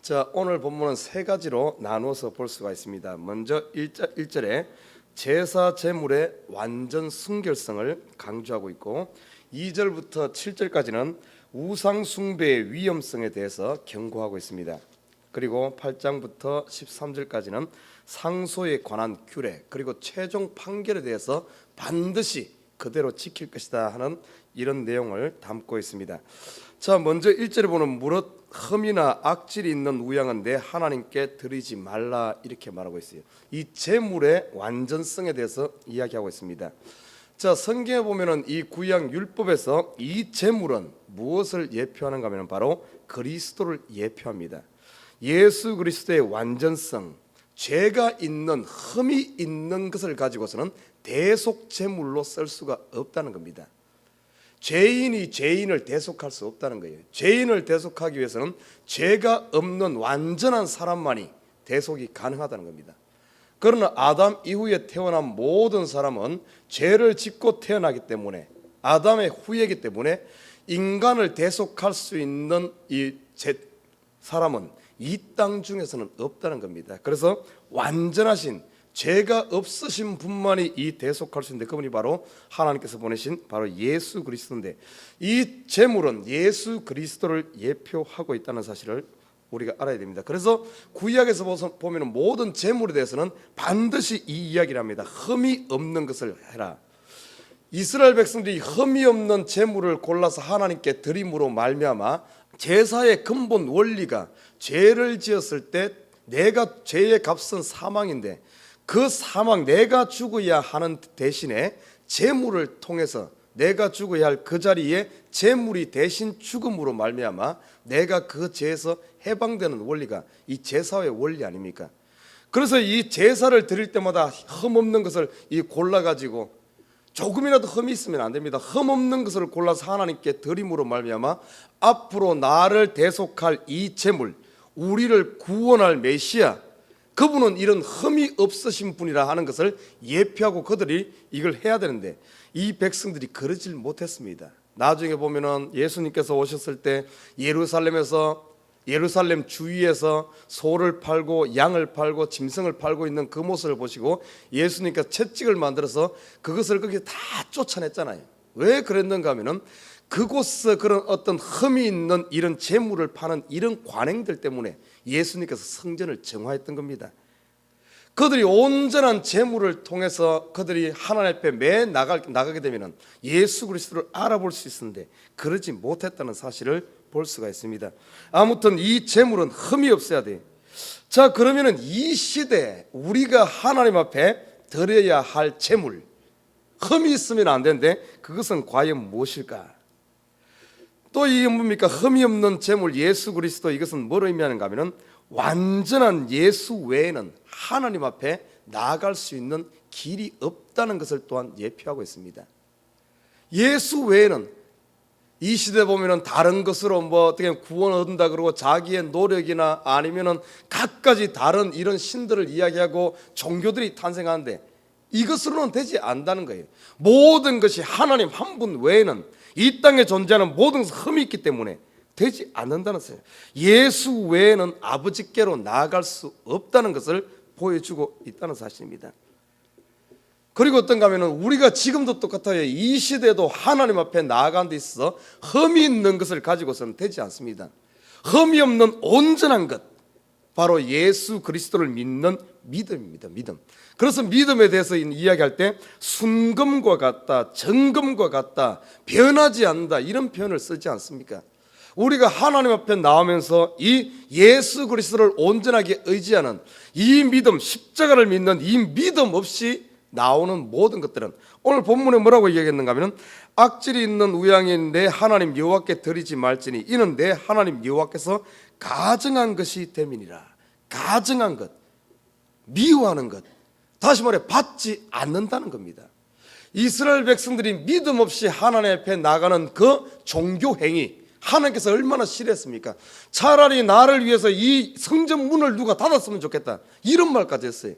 자, 오늘 본문은 세 가지로 나누어서 볼 수가 있습니다. 먼저 1절에 제사 제물의 완전 순결성을 강조하고 있고, 2절부터 7절까지는 우상 숭배의 위험성에 대해서 경고하고 있습니다. 그리고 8장부터 13절까지는 상소에 관한 규례, 그리고 최종 판결에 대해서 반드시 그대로 지킬 것이다 하는 이런 내용을 담고 있습니다. 자, 먼저 1절에 보면 무릇 흠이나 악질이 있는 우양은 내 하나님께 드리지 말라, 이렇게 말하고 있어요. 이 제물의 완전성에 대해서 이야기하고 있습니다. 자, 성경에 보면은 이 구약 율법에서 이 제물은 무엇을 예표하는가 하면 바로 그리스도를 예표합니다. 예수 그리스도의 완전성, 죄가 있는, 흠이 있는 것을 가지고서는 대속 제물로 쓸 수가 없다는 겁니다. 죄인이 죄인을 대속할 수 없다는 거예요. 죄인을 대속하기 위해서는 죄가 없는 완전한 사람만이 대속이 가능하다는 겁니다. 그러나 아담 이후에 태어난 모든 사람은 죄를 짓고 태어나기 때문에, 아담의 후예이기 때문에 인간을 대속할 수 있는 이 사람은 이 땅 중에서는 없다는 겁니다. 그래서 완전하신, 죄가 없으신 분만이 이 대속할 수 있는데, 그분이 바로 하나님께서 보내신 바로 예수 그리스도인데, 이 제물은 예수 그리스도를 예표하고 있다는 사실을 우리가 알아야 됩니다. 그래서 구약에서 보면 모든 제물에 대해서는 반드시 이 이야기를 합니다. 흠이 없는 것을 해라. 이스라엘 백성들이 흠이 없는 제물을 골라서 하나님께 드림으로 말미암아 제사의 근본 원리가, 죄를 지었을 때 내가 죄의 값은 사망인데 그 사망, 내가 죽어야 하는 대신에 제물을 통해서 내가 죽어야 할 그 자리에 제물이 대신 죽음으로 말미암아 내가 그 죄에서 해방되는 원리가 이 제사의 원리 아닙니까? 그래서 이 제사를 드릴 때마다 흠 없는 것을 골라가지고, 조금이라도 흠이 있으면 안 됩니다. 흠 없는 것을 골라서 하나님께 드림으로 말미암아 앞으로 나를 대속할 이 제물, 우리를 구원할 메시아, 그분은 이런 흠이 없으신 분이라 하는 것을 예표하고 그들이 이걸 해야 되는데, 이 백성들이 그러질 못했습니다. 나중에 보면은 예수님께서 오셨을 때 예루살렘 주위에서 소를 팔고 양을 팔고 짐승을 팔고 있는 그 모습을 보시고 예수님께서 채찍을 만들어서 그것을 거기에 다 쫓아냈잖아요. 왜 그랬는가 하면은 그곳에 그런 어떤 흠이 있는 이런 재물을 파는 이런 관행들 때문에 예수님께서 성전을 정화했던 겁니다. 그들이 온전한 재물을 통해서 그들이 하나님 앞에 매 나가게 되면 예수 그리스도를 알아볼 수 있었는데 그러지 못했다는 사실을 볼 수가 있습니다. 아무튼 이 재물은 흠이 없어야 돼. 자, 그러면은 이 시대에 우리가 하나님 앞에 드려야 할 재물, 흠이 있으면 안 되는데 그것은 과연 무엇일까? 또 이게 뭡니까? 흠이 없는 제물 예수 그리스도, 이것은 뭘 의미하는가 하면 완전한 예수 외에는 하나님 앞에 나아갈 수 있는 길이 없다는 것을 또한 예표하고 있습니다. 예수 외에는 이 시대 보면은 다른 것으로 어떻게 구원을 얻는다 그러고 자기의 노력이나 아니면은 갖가지 다른 이런 신들을 이야기하고 종교들이 탄생하는데 이것으로는 되지 않는다는 거예요. 모든 것이 하나님 한 분 외에는 이 땅에 존재하는 모든 흠이 있기 때문에 되지 않는다는 것이에요. 예수 외에는 아버지께로 나아갈 수 없다는 것을 보여주고 있다는 사실입니다. 그리고 어떤가 하면 우리가 지금도 똑같아요. 이 시대도 하나님 앞에 나아가는 데 있어서 흠이 있는 것을 가지고서는 되지 않습니다. 흠이 없는 온전한 것, 바로 예수 그리스도를 믿는 믿음입니다. 믿음. 그래서 믿음에 대해서 이야기할 때 순금과 같다, 정금과 같다, 변하지 않는다, 이런 표현을 쓰지 않습니까? 우리가 하나님 앞에 나오면서 이 예수 그리스도를 온전하게 의지하는 이 믿음, 십자가를 믿는 이 믿음 없이 나오는 모든 것들은, 오늘 본문에 뭐라고 얘기했는가 하면 악질이 있는 우양인 내 하나님 여호와께 드리지 말지니 이는 내 하나님 여호와께서 가증한 것이 됨이니라. 가증한 것, 미워하는 것, 다시 말해 받지 않는다는 겁니다. 이스라엘 백성들이 믿음 없이 하나님 앞에 나가는 그 종교 행위, 하나님께서 얼마나 싫어했습니까? 차라리 나를 위해서 이 성전 문을 누가 닫았으면 좋겠다, 이런 말까지 했어요.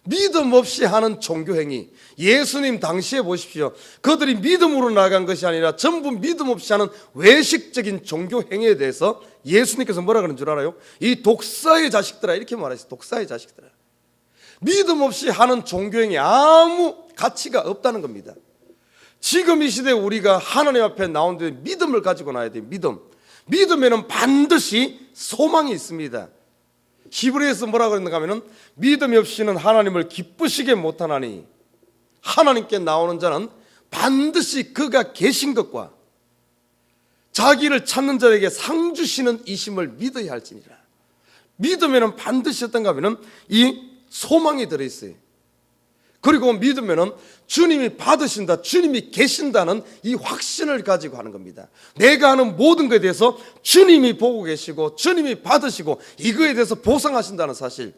믿음 없이 하는 종교행위, 예수님 당시에 보십시오. 그들이 믿음으로 나간 것이 아니라 전부 믿음 없이 하는 외식적인 종교행위에 대해서 예수님께서 뭐라 그러는 줄 알아요? 이 독사의 자식들아, 이렇게 말하셨어요. 독사의 자식들아. 믿음 없이 하는 종교행위 아무 가치가 없다는 겁니다. 지금 이 시대에 우리가 하나님 앞에 나오는데 믿음을 가지고 나야 돼요. 믿음에는 반드시 소망이 있습니다. 히브리에서 뭐라고 그랬는가 하면 믿음이 없이는 하나님을 기쁘시게 못하나니 하나님께 나오는 자는 반드시 그가 계신 것과 자기를 찾는 자에게 상 주시는 이심을 믿어야 할지니라. 믿음에는 반드시 어떤가 하면 이 소망이 들어있어요. 그리고 믿으면은 주님이 받으신다, 주님이 계신다는 이 확신을 가지고 하는 겁니다. 내가 하는 모든 것에 대해서 주님이 보고 계시고 주님이 받으시고 이거에 대해서 보상하신다는 사실.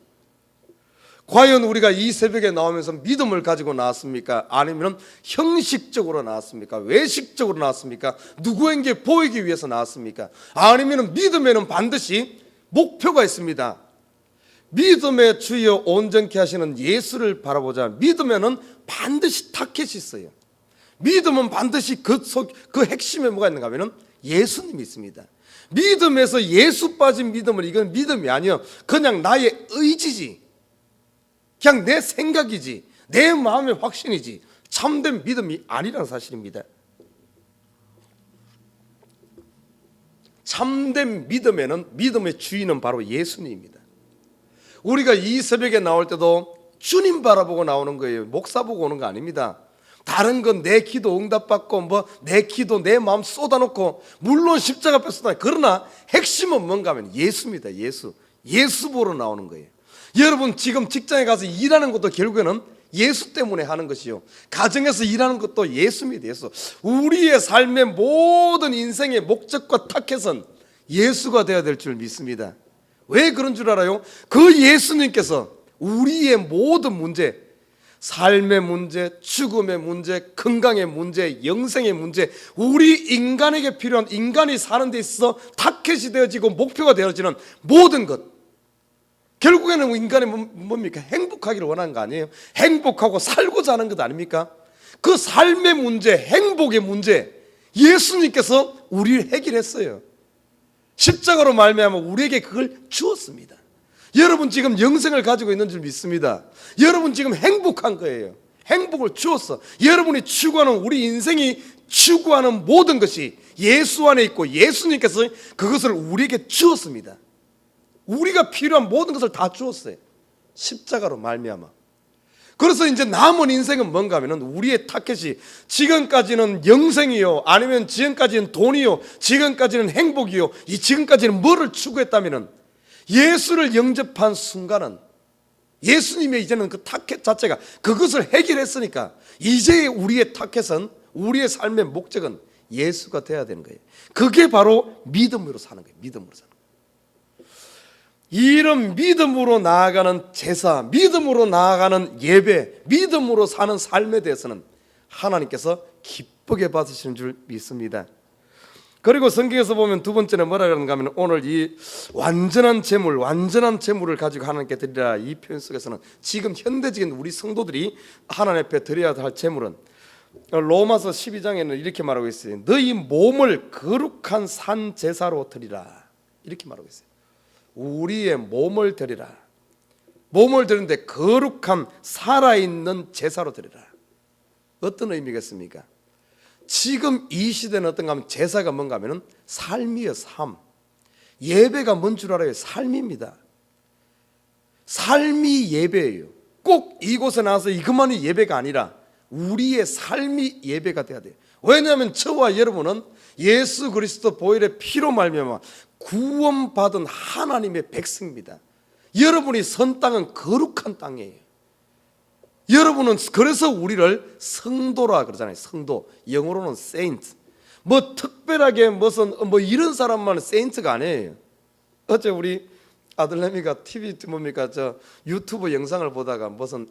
과연 우리가 이 새벽에 나오면서 믿음을 가지고 나왔습니까? 아니면 형식적으로 나왔습니까? 외식적으로 나왔습니까? 누구에게 보이기 위해서 나왔습니까? 아니면 믿음에는 반드시 목표가 있습니다. 믿음의 주여 온전케 하시는 예수를 바라보자. 믿음에는 반드시 타켓이 있어요. 믿음은 반드시 그 핵심에 뭐가 있는가 하면 예수님이 있습니다. 믿음에서 예수 빠진 믿음은 이건 믿음이 아니요, 그냥 나의 의지지, 그냥 내 생각이지, 내 마음의 확신이지 참된 믿음이 아니라는 사실입니다. 참된 믿음에는 믿음의 주인은 바로 예수님입니다. 우리가 이 새벽에 나올 때도 주님 바라보고 나오는 거예요. 목사 보고 오는 거 아닙니다. 다른 건 내 기도 응답받고 뭐 내 기도 내 마음 쏟아놓고 물론 십자가 앞에 쏟아. 그러나 핵심은 뭔가 하면 예수입니다. 예수 보러 나오는 거예요. 여러분 지금 직장에 가서 일하는 것도 결국에는 예수 때문에 하는 것이요, 가정에서 일하는 것도 예수입니다. 예수. 우리의 삶의 모든 인생의 목적과 타켓은 예수가 되어야 될 줄 믿습니다. 왜 그런 줄 알아요? 그 예수님께서 우리의 모든 문제, 삶의 문제, 죽음의 문제, 건강의 문제, 영생의 문제, 우리 인간에게 필요한, 인간이 사는 데 있어서 타켓이 되어지고 목표가 되어지는 모든 것, 결국에는 인간이 뭡니까? 행복하기를 원하는 거 아니에요? 행복하고 살고자 하는 것 아닙니까? 그 삶의 문제, 행복의 문제, 예수님께서 우리를 해결했어요. 십자가로 말미암아 우리에게 그걸 주었습니다. 여러분 지금 영생을 가지고 있는 줄 믿습니다. 여러분 지금 행복한 거예요. 행복을 주었어. 여러분이 추구하는, 우리 인생이 추구하는 모든 것이 예수 안에 있고 예수님께서 그것을 우리에게 주었습니다. 우리가 필요한 모든 것을 다 주었어요. 십자가로 말미암아. 그래서 이제 남은 인생은 뭔가 하면은 우리의 타켓이 지금까지는 영생이요, 아니면 지금까지는 돈이요, 지금까지는 행복이요, 이 지금까지는 뭐를 추구했다면은 예수를 영접한 순간은 예수님의 이제는 그 타켓 자체가 그것을 해결했으니까 이제 우리의 타켓은, 우리의 삶의 목적은 예수가 돼야 되는 거예요. 그게 바로 믿음으로 사는 거예요. 믿음으로 사는 거예요. 이런 믿음으로 나아가는 제사, 믿음으로 나아가는 예배, 믿음으로 사는 삶에 대해서는 하나님께서 기쁘게 받으시는 줄 믿습니다. 그리고 성경에서 보면 두 번째는 뭐라 그러는가 하면 오늘 이 완전한 재물을 가지고 하나님께 드리라, 이 표현 속에서는 지금 현대적인 우리 성도들이 하나님 앞에 드려야 할 재물은 로마서 12장에는 이렇게 말하고 있어요. 너희 몸을 거룩한 산 제사로 드리라, 이렇게 말하고 있어요. 우리의 몸을 드리라. 몸을 드리는데 거룩한 살아있는 제사로 드리라. 어떤 의미겠습니까? 지금 이 시대는 어떤가 하면 제사가 뭔가 하면 삶이에요. 삶. 예배가 뭔 줄 알아요? 삶입니다. 삶이 예배예요. 꼭 이곳에 나와서 이것만이 예배가 아니라 우리의 삶이 예배가 돼야 돼요. 왜냐하면 저와 여러분은 예수 그리스도 보혈의 피로 말미암아 구원받은 하나님의 백성입니다. 여러분이 선 땅은 거룩한 땅이에요. 여러분은 그래서 우리를 성도라 그러잖아요. 성도, 영어로는 saint. 뭐 특별하게 무슨 뭐 이런 사람만 saint가 아니에요. 어제 우리 아들내미가 TV 뭡니까 저 유튜브 영상을 보다가 무슨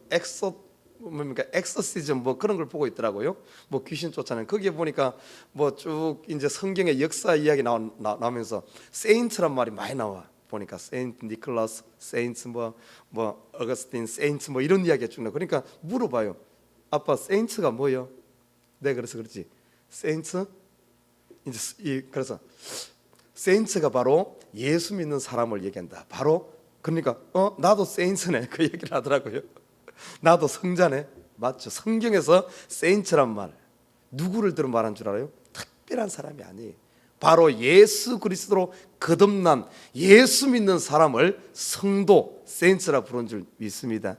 엑소시즘 뭐 그런 걸 보고 있더라고요. 뭐 귀신 쫓아내는. 거기에 보니까 뭐 쭉 이제 성경의 역사 이야기 나오면서 세인트란 말이 많이 나와. 보니까 세인트 니콜라스, 세인트 어거스틴, 세인트 이런 이야기가 쭉 나와. 그러니까 물어봐요. 아빠 세인트가 뭐예요? 네, 그래서 그렇지. 세인트 그래서 세인트가 바로 예수 믿는 사람을 얘기한다. 바로 그러니까 나도 세인트네 그 얘기를 하더라고요. 나도 성자네. 맞죠? 성경에서 세인트란 말 누구를 들어 말한 줄 알아요? 특별한 사람이 아니에요. 바로 예수 그리스도로 거듭난 예수 믿는 사람을 성도, 세인트라 부른 줄 믿습니다.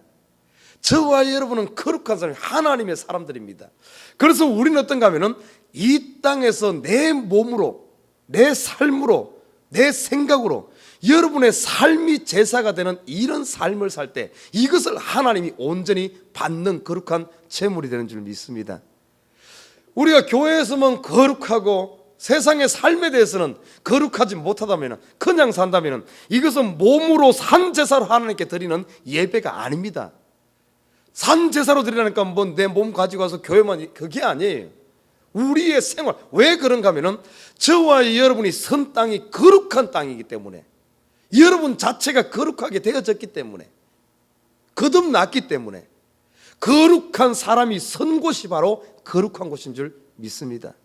저와 여러분은 거룩한 사람이 하나님의 사람들입니다. 그래서 우리는 어떤가 하면은 이 땅에서 내 몸으로, 내 삶으로, 내 생각으로 여러분의 삶이 제사가 되는 이런 삶을 살 때 이것을 하나님이 온전히 받는 거룩한 제물이 되는 줄 믿습니다. 우리가 교회에서만 거룩하고 세상의 삶에 대해서는 거룩하지 못하다면, 그냥 산다면 이것은 몸으로 산 제사로 하나님께 드리는 예배가 아닙니다. 산 제사로 드리라니까 뭐 내 몸 가지고 와서 교회만, 그게 아니에요. 우리의 생활, 왜 그런가 하면은 저와 여러분이 선 땅이 거룩한 땅이기 때문에, 여러분 자체가 거룩하게 되어졌기 때문에, 거듭났기 때문에 거룩한 사람이 선 곳이 바로 거룩한 곳인 줄 믿습니다.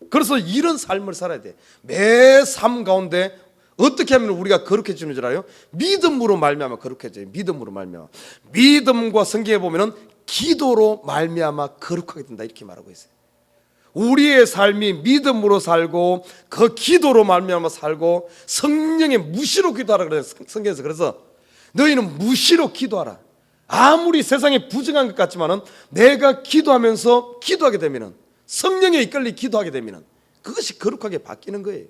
그래서 이런 삶을 살아야 돼. 매 삶 가운데 어떻게 하면 우리가 거룩해지는 줄 알아요? 믿음으로 말미암아 거룩해져요. 믿음으로 말미암아. 믿음과 성경에 보면은 기도로 말미암아 거룩하게 된다 이렇게 말하고 있어요. 우리의 삶이 믿음으로 살고 그 기도로 말미암아 살고 성령의 무시로 기도하라 그래요. 성경에서. 그래서 너희는 무시로 기도하라. 아무리 세상에 부정한 것 같지만은 내가 기도하면서 기도하게 되면은, 성령에 이끌리 기도하게 되면은 그것이 거룩하게 바뀌는 거예요.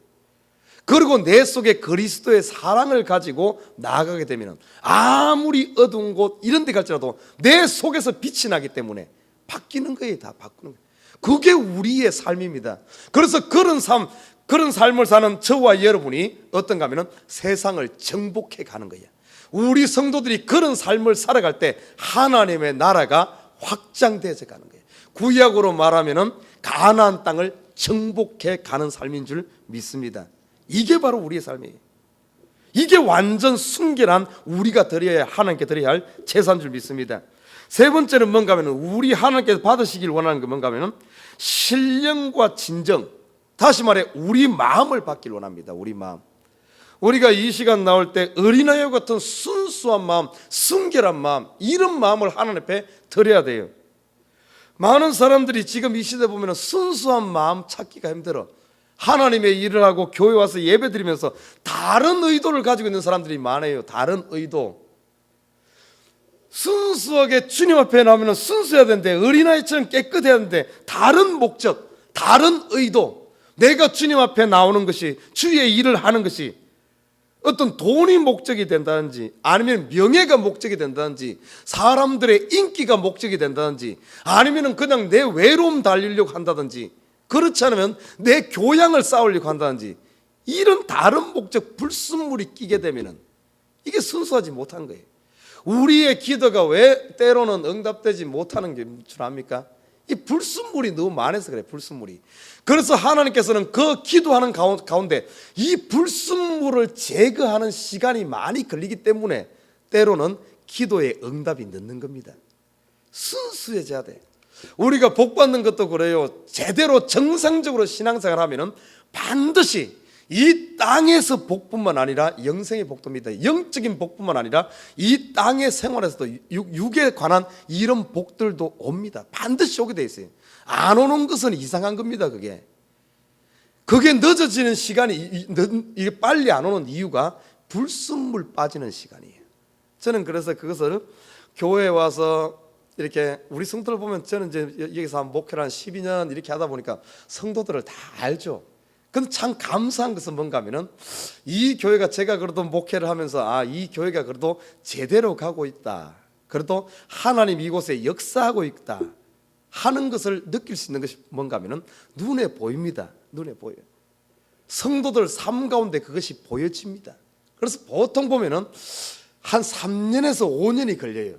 그리고 내 속에 그리스도의 사랑을 가지고 나아가게 되면은 아무리 어두운 곳 이런 데 갈지라도 내 속에서 빛이 나기 때문에 바뀌는 거예요. 다 바꾸는 거예요. 그게 우리의 삶입니다. 그래서 그런 삶을 사는 저와 여러분이 어떤가 하면은 세상을 정복해 가는 거예요. 우리 성도들이 그런 삶을 살아갈 때 하나님의 나라가 확장되어져 가는 거예요. 구약으로 말하면은 가나안 땅을 정복해 가는 삶인 줄 믿습니다. 이게 바로 우리의 삶이에요. 이게 완전 순결한 우리가 드려야, 하나님께 드려야 할 제사인 줄 믿습니다. 세 번째는 뭔가 하면 우리 하나님께서 받으시길 원하는 게 뭔가 하면 신령과 진정, 다시 말해 우리 마음을 받길 원합니다. 우리 마음. 우리가 이 시간 나올 때 어린아이와 같은 순수한 마음, 순결한 마음, 이런 마음을 하나님 앞에 드려야 돼요. 많은 사람들이 지금 이 시대 보면 순수한 마음 찾기가 힘들어. 하나님의 일을 하고 교회 와서 예배 드리면서 다른 의도를 가지고 있는 사람들이 많아요. 다른 의도. 순수하게 주님 앞에 나오면 순수해야 되는데, 어린아이처럼 깨끗해야 되는데 다른 목적, 다른 의도, 내가 주님 앞에 나오는 것이, 주의 일을 하는 것이 어떤 돈이 목적이 된다든지, 아니면 명예가 목적이 된다든지, 사람들의 인기가 목적이 된다든지, 아니면 그냥 내 외로움 달리려고 한다든지, 그렇지 않으면 내 교양을 쌓으려고 한다든지, 이런 다른 목적, 불순물이 끼게 되면 이게 순수하지 못한 거예요. 우리의 기도가 왜 때로는 응답되지 못하는 게 줄 압니까? 이 불순물이 너무 많아서 그래. 불순물이. 그래서 하나님께서는 그 기도하는 가운데 이 불순물을 제거하는 시간이 많이 걸리기 때문에 때로는 기도의 응답이 늦는 겁니다. 순수해져야 돼. 우리가 복 받는 것도 그래요. 제대로 정상적으로 신앙생활을 하면은 반드시 이 땅에서 복뿐만 아니라 영생의 복도입니다. 영적인 복뿐만 아니라 이 땅의 생활에서도 육에 관한 이런 복들도 옵니다. 반드시 오게 돼 있어요. 안 오는 것은 이상한 겁니다. 그게 늦어지는 시간이, 이게 빨리 안 오는 이유가 불순물 빠지는 시간이에요. 저는 그래서 그것을 교회에 와서 이렇게 우리 성도들 보면, 저는 이제 여기서 한 목회를 한 12년 이렇게 하다 보니까 성도들을 다 알죠. 근데 참 감사한 것은 뭔가 하면은 이 교회가, 제가 그래도 목회를 하면서 이 교회가 그래도 제대로 가고 있다, 그래도 하나님 이곳에 역사하고 있다 하는 것을 느낄 수 있는 것이 뭔가 하면은 눈에 보입니다. 눈에 보여요. 성도들 삶 가운데 그것이 보여집니다. 그래서 보통 보면은 한 3년에서 5년이 걸려요.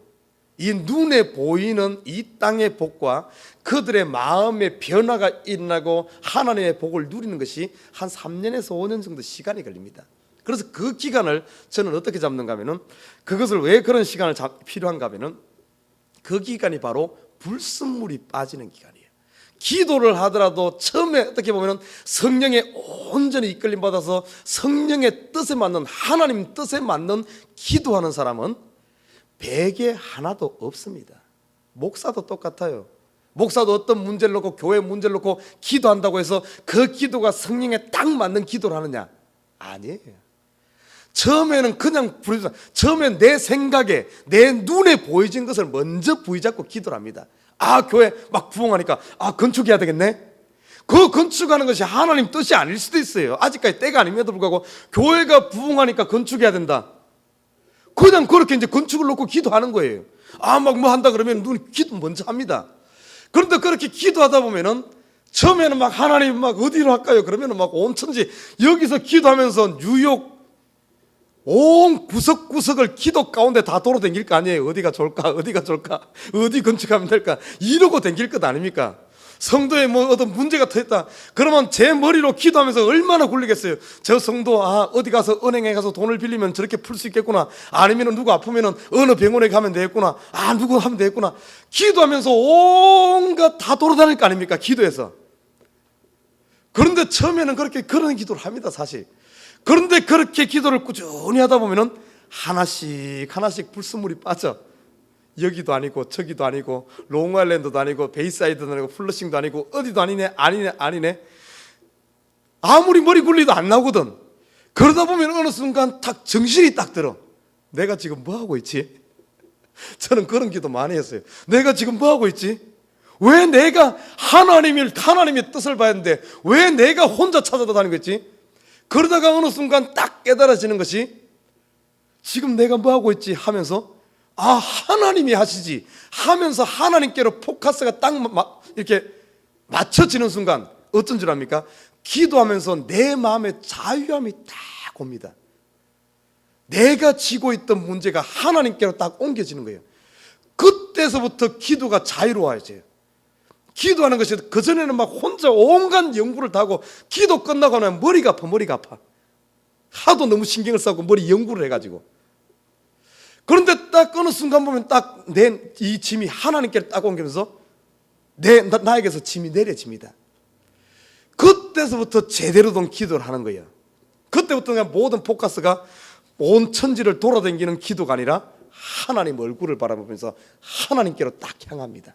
이 눈에 보이는 이 땅의 복과 그들의 마음의 변화가 일어나고 하나님의 복을 누리는 것이 한 3년에서 5년 정도 시간이 걸립니다. 그래서 그 기간을 저는 어떻게 잡는가 하면은, 그것을 왜 그런 시간을 필요한가 하면은, 그 기간이 바로 불순물이 빠지는 기간이에요. 기도를 하더라도 처음에 어떻게 보면은 성령에 온전히 이끌림 받아서 성령의 뜻에 맞는, 하나님 뜻에 맞는 기도하는 사람은 베개 하나도 없습니다. 목사도 똑같아요. 목사도 어떤 문제를 놓고, 교회 문제를 놓고 기도한다고 해서 그 기도가 성령에 딱 맞는 기도를 하느냐? 아니에요. 처음에는 그냥 처음에 내 생각에, 내 눈에 보여진 것을 먼저 부여잡고 기도를 합니다. 아, 교회 막 부흥하니까 건축해야 되겠네. 그 건축하는 것이 하나님 뜻이 아닐 수도 있어요. 아직까지 때가 아님에도 불구하고 교회가 부흥하니까 건축해야 된다. 그냥 그렇게 이제 건축을 놓고 기도하는 거예요. 막 뭐 한다 그러면 눈 기도 먼저 합니다. 그런데 그렇게 기도하다 보면은 처음에는 막 하나님 막 어디로 할까요? 그러면은 막 온 천지 여기서 기도하면서 뉴욕 온 구석구석을 기도 가운데 다 돌아다닐 거 아니에요. 어디가 좋을까? 어디가 좋을까? 어디 건축하면 될까? 이러고 다닐 것 아닙니까? 성도에 뭐 어떤 문제가 터졌다 그러면 제 머리로 기도하면서 얼마나 굴리겠어요. 저 성도 어디 가서 은행에 가서 돈을 빌리면 저렇게 풀 수 있겠구나. 아니면 누구 아프면 어느 병원에 가면 되겠구나. 누구 하면 되겠구나. 기도하면서 온갖 다 돌아다닐 거 아닙니까? 기도해서. 그런데 처음에는 그렇게 그런 기도를 합니다, 사실. 그런데 그렇게 기도를 꾸준히 하다 보면은 하나씩 불순물이 빠져. 여기도 아니고 저기도 아니고 롱아일랜드도 아니고 베이사이드도 아니고 플러싱도 아니고 어디도 아니네. 아무리 머리 굴리도 안 나오거든. 그러다 보면 어느 순간 딱 정신이 딱 들어. 내가 지금 뭐 하고 있지? 저는 그런 기도 많이 했어요. 내가 지금 뭐 하고 있지? 왜 내가 하나님의 뜻을 봐야 하는데 왜 내가 혼자 찾아다니고 있지? 그러다가 어느 순간 딱 깨달아지는 것이, 지금 내가 뭐 하고 있지 하면서 하나님이 하시지 하면서 하나님께로 포커스가 딱 이렇게 맞춰지는 순간 어떤 줄 압니까? 기도하면서 내 마음에 자유함이 딱 옵니다. 내가 지고 있던 문제가 하나님께로 딱 옮겨지는 거예요. 그때서부터 기도가 자유로워져요. 기도하는 것이, 그전에는 막 혼자 온갖 연구를 다 하고 기도 끝나고 나면 머리가 아파. 하도 너무 신경을 쓰고 머리 연구를 해가지고. 그런데 딱 어느 순간 보면 딱 이 짐이 하나님께 딱 옮기면서 나에게서 짐이 내려집니다. 그때서부터 제대로 된 기도를 하는 거예요. 그때부터 그냥 모든 포커스가 온 천지를 돌아다니는 기도가 아니라 하나님 얼굴을 바라보면서 하나님께로 딱 향합니다.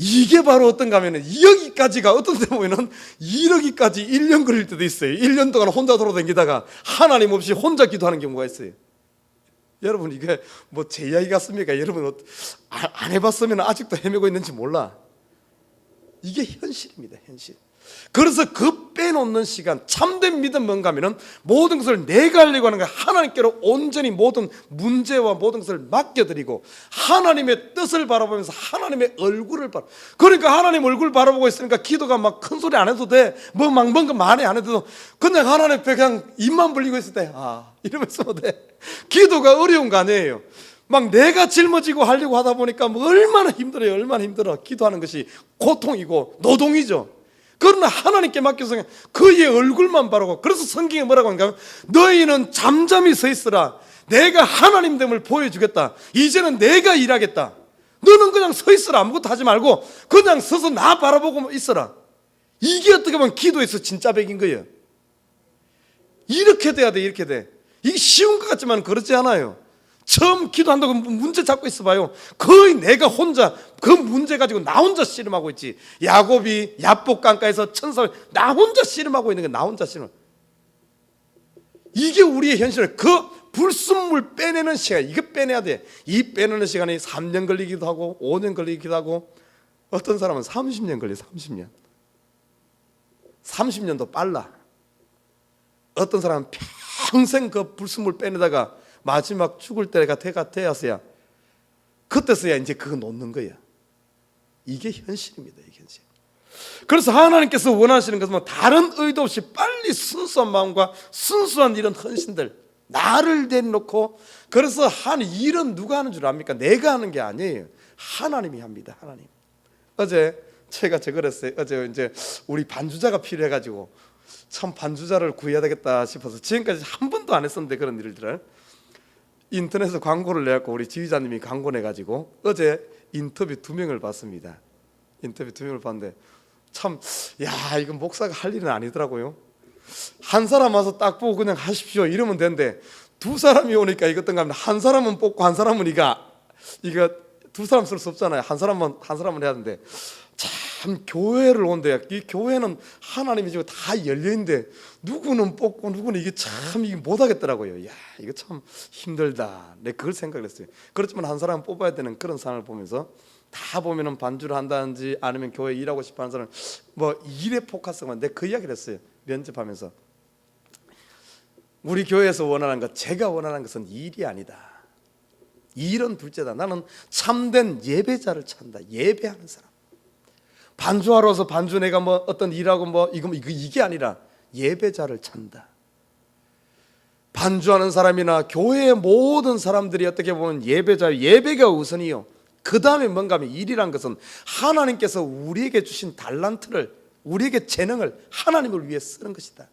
이게 바로 어떤가 하면은 여기까지가 어떤 데 보면은 이러기까지 1년 걸릴 때도 있어요. 1년 동안 혼자 돌아다니다가 하나님 없이 혼자 기도하는 경우가 있어요. 여러분, 이게 뭐 제 이야기 같습니까? 여러분 안 해봤으면 아직도 헤매고 있는지 몰라. 이게 현실입니다, 현실. 그래서 그 빼놓는 시간, 참된 믿음 뭔가 하면은 모든 것을 내가 하려고 하는 거야. 하나님께로 온전히 모든 문제와 모든 것을 맡겨드리고 하나님의 뜻을 바라보면서 하나님의 얼굴을 그러니까 하나님 얼굴 바라보고 있으니까 기도가 막 큰 소리 안 해도 돼. 뭐 막 뭔가 많이 안 해도 그냥 하나님 앞에 그냥 입만 벌리고 있을 때 이러면서 돼. 기도가 어려운 거 아니에요. 막 내가 짊어지고 하려고 하다 보니까 뭐 얼마나 힘들어. 기도하는 것이 고통이고 노동이죠. 그러나 하나님께 맡겨서 그의 얼굴만 바라고. 그래서 성경에 뭐라고 하는가? 너희는 잠잠히 서 있으라. 내가 하나님됨을 보여주겠다. 이제는 내가 일하겠다. 너는 그냥 서 있으라. 아무것도 하지 말고 그냥 서서 나 바라보고 있어라. 이게 어떻게 보면 기도에서 진짜 백인 거예요. 이렇게 돼야 돼. 이렇게 돼. 이게 쉬운 것 같지만 그렇지 않아요. 처음 기도한다고 문제 잡고 있어봐요. 거의 내가 혼자 그 문제 가지고 나 혼자 씨름하고 있지. 야곱이 야복 강가에서 천사를 나 혼자 씨름하고 있는 게 나 혼자 씨름. 이게 우리의 현실이에요. 그 불순물 빼내는 시간, 이거 빼내야 돼. 이 빼내는 시간이 3년 걸리기도 하고 5년 걸리기도 하고 어떤 사람은 30년 걸려. 30년도 빨라. 어떤 사람은 평생 그 불순물 빼내다가 마지막 죽을 때가 되었어야 그때서야 이제 그거 놓는 거야. 이게 현실입니다. 이게 현실. 그래서 하나님께서 원하시는 것은 다른 의도 없이 빨리 순수한 마음과 순수한 이런 헌신들, 나를 내놓고. 그래서 한 일은 누가 하는 줄 압니까? 내가 하는 게 아니에요. 하나님이 합니다. 하나님. 어제 제가 그랬어요. 어제 이제 우리 반주자가 필요해가지고 참 반주자를 구해야 되겠다 싶어서 지금까지 한 번도 안 했었는데 그런 일들을 인터넷에 광고를 내갖고 우리 지휘자님이 광고 내가지고 어제 인터뷰 2명을 봤습니다. 인터뷰 2명을 봤는데 참, 야, 이건 목사가 할 일은 아니더라고요. 한 사람 와서 딱 보고 그냥 하십시오 이러면 되는데 두 사람이 오니까 이거 어떤가 하면 한 사람은 뽑고 한 사람은 이거 두 사람 쓸 수 없잖아요. 한 사람은 해야 되는데 참 교회를 온대. 이 교회는 하나님이 지금 다 열려 있는데 누구는 뽑고 누구는 이게 참 이게 못 하겠더라고요. 야, 이거 참 힘들다. 내가 그걸 생각을 했어요. 그렇지만 한 사람 뽑아야 되는 그런 상황을 보면서 다 보면은 반주를 한다든지 아니면 교회 일하고 싶어하는 사람 뭐 일에 포커스만 내가 그 이야기를 했어요. 면접하면서 우리 교회에서 원하는 것, 제가 원하는 것은 일이 아니다. 일은 둘째다. 나는 참된 예배자를 찾는다. 예배하는 사람. 반주하러 와서 반주 내가 뭐 어떤 일하고 뭐 이게 아니라 예배자를 찾는다. 반주하는 사람이나 교회의 모든 사람들이 어떻게 보면 예배가 우선이요. 그 다음에 뭔가 하면 일이란 것은 하나님께서 우리에게 주신 달란트를, 우리에게 재능을 하나님을 위해 쓰는 것이다.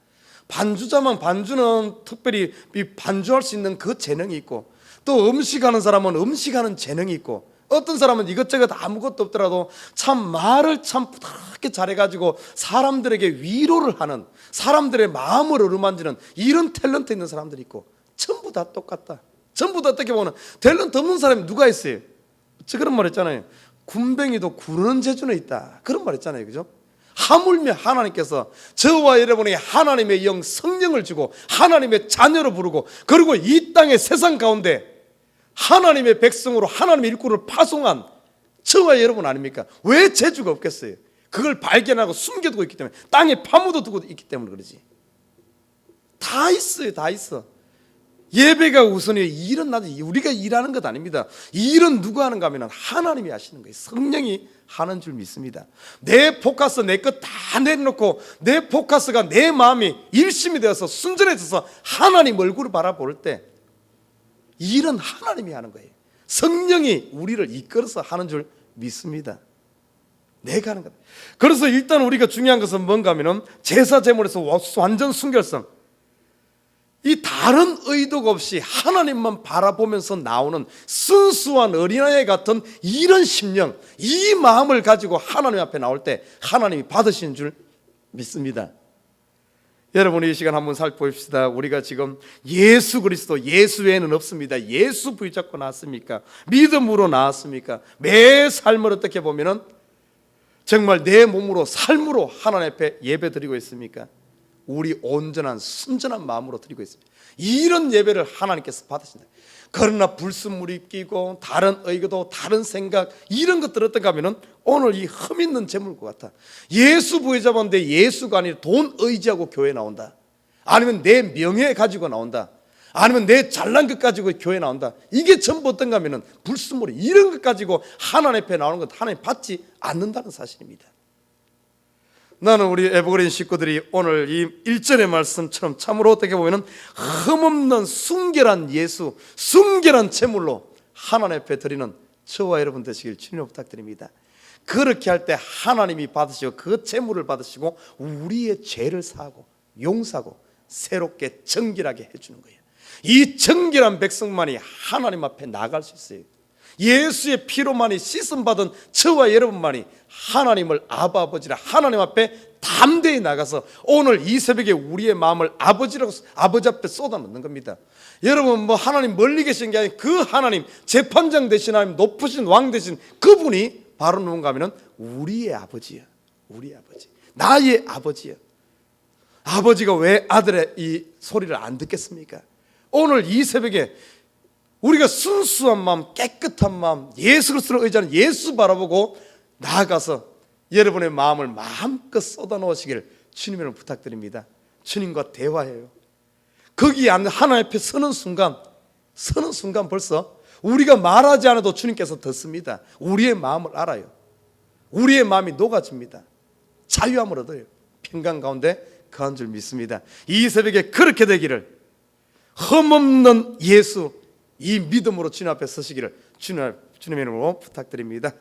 반주자만 반주는 특별히 반주할 수 있는 그 재능이 있고 또 음식하는 사람은 음식하는 재능이 있고 어떤 사람은 이것저것 아무것도 없더라도 참 말을 참 부드럽게 잘해가지고 사람들에게 위로를 하는, 사람들의 마음을 어루만지는 이런 탤런트 있는 사람들이 있고 전부 다 똑같다. 전부 다 어떻게 보면 탤런트 없는 사람이 누가 있어요? 저 그런 말 했잖아요. 군뱅이도 구르는 재주는 있다. 그런 말 했잖아요. 그죠? 하물며 하나님께서 저와 여러분에게 하나님의 영 성령을 주고 하나님의 자녀로 부르고 그리고 이 땅의 세상 가운데 하나님의 백성으로 하나님의 일꾼을 파송한 저와 여러분 아닙니까? 왜 재주가 없겠어요? 그걸 발견하고 숨겨두고 있기 때문에 땅에 파묻어두고 있기 때문에 그러지. 다 있어요. 다 있어. 예배가 우선이에요. 일은 나중에 우리가 일하는 것 아닙니다. 일은 누가 하는가 하면 하나님이 하시는 거예요. 성령이 하는 줄 믿습니다. 내 포커스 내 것 다 내려놓고 내 포커스가 내 마음이 일심이 되어서 순전해져서 하나님 얼굴을 바라볼 때 일은 하나님이 하는 거예요. 성령이 우리를 이끌어서 하는 줄 믿습니다. 내가 하는 것. 그래서 일단 우리가 중요한 것은 뭔가 하면은 제사 제물에서 완전 순결성. 이 다른 의도가 없이 하나님만 바라보면서 나오는 순수한 어린아이 같은 이런 심령, 이 마음을 가지고 하나님 앞에 나올 때 하나님이 받으시는 줄 믿습니다. 여러분 이 시간 한번 살펴봅시다. 우리가 지금 예수 그리스도, 예수 외에는 없습니다. 예수 붙잡고 나왔습니까? 믿음으로 나왔습니까? 매 삶을 어떻게 보면은 정말 내 몸으로 삶으로 하나님 앞에 예배 드리고 있습니까? 우리 온전한 순전한 마음으로 드리고 있습니다. 이런 예배를 하나님께서 받으신다. 그러나 불순물이 끼고 다른 의도, 다른 생각 이런 것들 어떤가 하면은 오늘 이 흠 있는 재물과 같아. 예수 부여잡았는데 예수가 아니라 돈 의지하고 교회 나온다. 아니면 내 명예 가지고 나온다. 아니면 내 잘난 것 가지고 교회 나온다. 이게 전부 어떤가 하면은 불순물이 이런 것 가지고 하나님 앞에 나오는 것 하나님 받지 않는다는 사실입니다. 나는 우리 에버그린 식구들이 오늘 이 1절의 말씀처럼 참으로 어떻게 보면 흠없는 순결한 예수, 순결한 제물로 하나님 앞에 드리는 저와 여러분 되시길 주님으로 부탁드립니다. 그렇게 할 때 하나님이 받으시고 그 제물을 받으시고 우리의 죄를 사하고 용서하고 새롭게 정결하게 해주는 거예요. 이 정결한 백성만이 하나님 앞에 나갈 수 있어요. 예수의 피로만이 씻음받은 저와 여러분만이 하나님을 아버지라 하나님 앞에 담대히 나가서 오늘 이 새벽에 우리의 마음을 아버지 앞에 쏟아놓는 겁니다. 여러분 뭐 하나님 멀리 계신 게 아니라 그 하나님 재판장 되신 하나님 높으신 왕 되신 그분이 바로 누군가 하면 우리의 아버지야. 우리의 아버지, 나의 아버지야. 아버지가 왜 아들의 이 소리를 안 듣겠습니까? 오늘 이 새벽에 우리가 순수한 마음, 깨끗한 마음, 예수 그리스도를 의지하는 예수 바라보고 나아가서 여러분의 마음을 마음껏 쏟아놓으시기를 주님으로 부탁드립니다. 주님과 대화해요. 거기 하나님 앞에 서는 순간 벌써 우리가 말하지 않아도 주님께서 듣습니다. 우리의 마음을 알아요. 우리의 마음이 녹아집니다. 자유함을 얻어요. 평강 가운데 거한 줄 믿습니다. 이 새벽에 그렇게 되기를 흠없는 예수 이 믿음으로 주님 앞에 서시기를 주님의 이름으로 부탁드립니다.